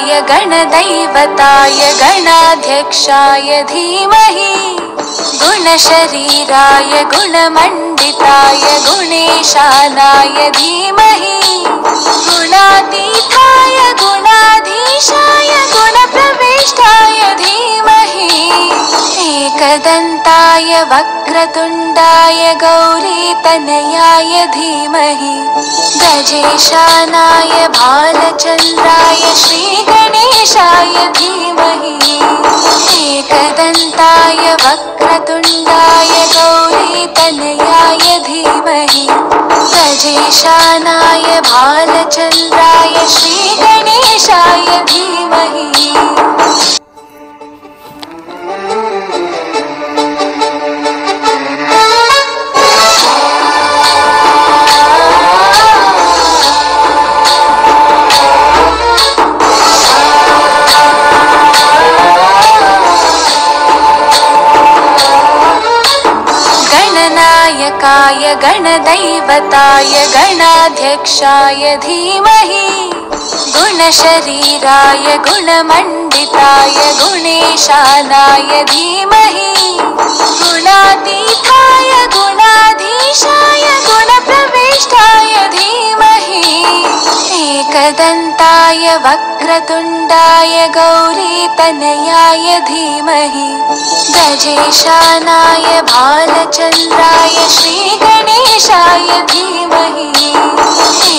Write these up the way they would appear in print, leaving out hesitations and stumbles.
गणनायकाय गणदैवताय गणाध्यक्षाय धीमहि गुणशरीराय गुणमण्डिताय गुणेशानाय धीमहि गुणातीताय गुणाधीशाय गुणप्रविष्टाय धीमहि एकदन्ताय वक्रतुण्डाय गौरीतनयाय धीमहि गजेशानाय भालचन्द्राय श्रीगणेशाय धीमहि एकदन्ताय वक्रतुण्डाय गौरीतनयाय धीमहि गजेशानाय भालचन्द्राय श्रीगणेशाय धीमहि। गणनायकाय गणदैवताय गणाध्यक्षाय धीमहि गुणशरीराय गुणमण्डिताय गुणेशानाय धीमहि गुणातीताय गुणाधीशाय गुणप्रविष्टाय धीमहि एकदन्ताय वक्रतुण्डाय गौरीतनयाय धीमहि गजेशानाय भालचन्द्राय श्रीगणेशाय धीमहि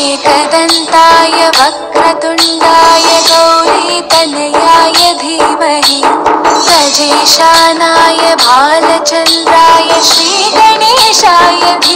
एकदन्ताय वक्रतुण्डाय गौरीतनयाय धीमहि गजेशानाय भालचन्द्राय श्रीगणेशाय धीमहि।